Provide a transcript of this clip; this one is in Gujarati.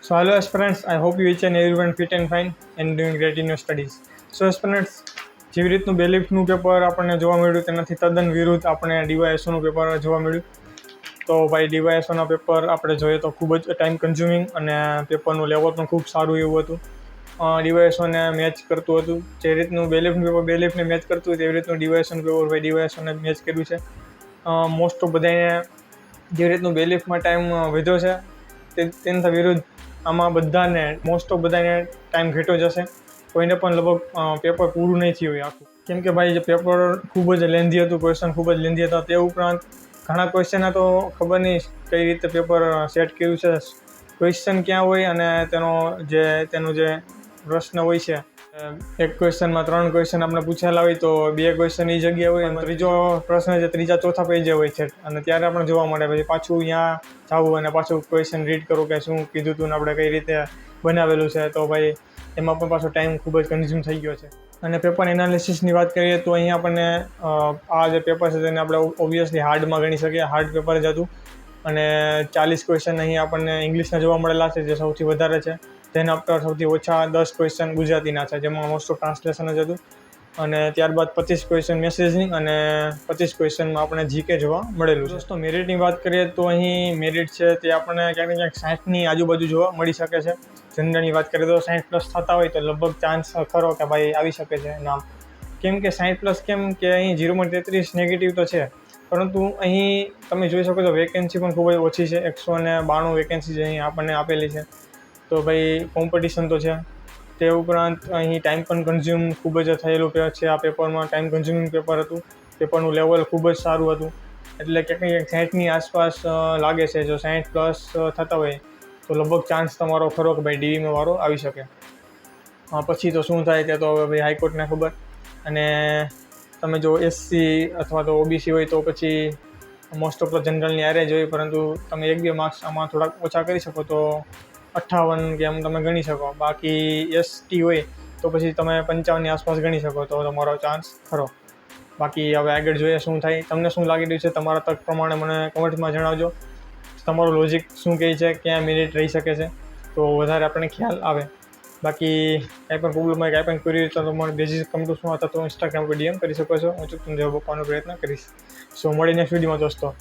So hello aspirants, I hope you each and everyone fit and fine and doing great in your studies. So aspirants, જેવી રીતનું બેલિફ્ટનું પેપર આપણને જોવા મળ્યું તેનાથી તદ્દન વિરુદ્ધ આપણે ડીવાયએસઓનું પેપર જોવા મળ્યું. તો ભાઈ ડીવાયએસઓના પેપર આપણે જોઈએ તો ખૂબ જ ટાઈમ કન્ઝ્યુમિંગ અને પેપરનું લેવલ પણ ખૂબ સારું એવું હતું. ડીવાયએસઓને મેચ કરતું હતું. જે રીતનું બેલિફ્ટનું પેપર બેલિફ્ટને મેચ કરતું હોય તેવી રીતનું ડીવાયએસઓનું પેપર ભાઈ ડીવાયએસઓને મેચ કર્યું છે. મોસ્ટ ઓફ બધાને જે રીતનું બેલિફ્ટમાં ટાઈમ વધ્યો છે તેનાથી વિરુદ્ધ આમાં બધાને મોસ્ટ ઓફ બધાને ટાઈમ ઘટ્યો જશે. કોઈને પણ લગભગ પેપર પૂરું નહીં થયું હોય આખું, કેમ કે ભાઈ જે પેપર ખૂબ જ લેન્ધી હતું, ક્વેશ્ચન ખૂબ જ લેન્ધી હતા. તે ઉપરાંત ઘણા ક્વેશ્ચનના તો ખબર નહીં કઈ રીતે પેપર સેટ કર્યું છે. ક્વેશ્ચન ક્યાં હોય અને તેનું જે પ્રશ્ન હોય છે, એક ક્વેશ્ચનમાં 3 ક્વેશ્ચન આપણે પૂછેલા હોય તો 2 ક્વેશ્ચન એ જગ્યાએ હોય અને ત્રીજો પ્રશ્ન જે ત્રીજા ચોથા પેજે હોય છે અને ત્યારે આપણે જોવા મળે પછી પાછું અહીંયા જવું અને પાછું ક્વેશ્ચન રીડ કરવું કે શું કીધું હતું ને આપણે કઈ રીતે બનાવેલું છે. તો ભાઈ એમાં પણ પાછો ટાઈમ ખૂબ જ કન્ઝ્યુમ થઈ ગયો છે. અને પેપર એનાલિસિસની વાત કરીએ તો અહીંયા આપણને આ જે પેપર છે તેને આપણે ઓબ્વિયસલી હાર્ડમાં ગણી શકીએ. હાર્ડ પેપર જ હતું અને 40 ક્વેશ્ચન અહીં આપણને ઇંગ્લિશના જોવા મળેલા છે, જે સૌથી વધારે છે. તેના આફ્ટર સૌથી ઓછા 10 ક્વેશ્ચન ગુજરાતીના છે, જેમાં મોસ્ટ ઓફ ટ્રાન્સલેશન જ હતું. અને ત્યારબાદ 25 ક્વેશ્ચન મેસેજિંગ અને 25 ક્વેશ્ચનમાં આપણે જીકે જોવા મળેલું છે. દોસ્તો મેરિટની વાત કરીએ તો અહીં મેરિટ છે તે આપણને ક્યાંક ને ક્યાંક 60ની આજુબાજુ જોવા મળી શકે છે. જનરલની વાત કરીએ તો 60+ થતા હોય તો લગભગ ચાન્સ ખરો કે ભાઈ આવી શકે છે નામ. કેમ કે 60+ કેમ કે અહીં 0.33 નેગેટિવ તો છે, પરંતુ અહીં તમે જોઈ શકો છો વેકેન્સી પણ ખૂબ જ ઓછી છે. 192 વેકેન્સી જે અહીં આપણને આપેલી છે. તો ભાઈ કોમ્પિટિશન તો છે. તે ઉપરાંત અહીં ટાઈમ પણ કન્ઝ્યુમ ખૂબ જ થયેલું છે. આ પેપરમાં ટાઈમ કન્ઝ્યુમિંગ પેપર હતું. પેપરનું લેવલ ખૂબ જ સારું હતું. એટલે ક્યાંક 60ની આસપાસ લાગે છે. જો 60+ થતા હોય તો લગભગ ચાન્સ તમારો ખરો કે ભાઈ ડીવીમાં વારો આવી શકે. પછી તો શું થાય તે તો ભાઈ હાઈકોર્ટને ખબર. અને તમે જો એસસી અથવા તો ઓબીસી હોય તો પછી મોસ્ટ ઓફ જનરલની આરે જ હોય, પરંતુ તમે 1-2 માર્ક્સ આમાં થોડાક ઓછા કરી શકો તો 58 કે એમ તમે ગણી શકો. બાકી એસટી હોય તો પછી તમે 55ની આસપાસ ગણી શકો તો તમારો ચાન્સ ખરો. બાકી હવે આગળ જોઈએ શું થાય. તમને શું લાગી રહ્યું છે તમારા તક પ્રમાણે મને કમેન્ટમાં જણાવજો. તમારું લોજિક શું કહે છે, ક્યાં મેરિટ રહી શકે છે, તો વધારે આપણને ખ્યાલ આવે. બાકી કાંઈ પણ પ્રોબ્લેમ હોય, કાંઈ પણ ક્વેરી તો તમારે બેઝિક કમ્પ્યુટર્સમાં અથવા તો ઇન્સ્ટાગ્રામ પર ડીએમ કરી શકો છો. હું તમને જવાબ આપવાનો પ્રયત્ન કરીશ. સો મળી નેક્સ્ટ વિડીયોમાં દોસ્તો.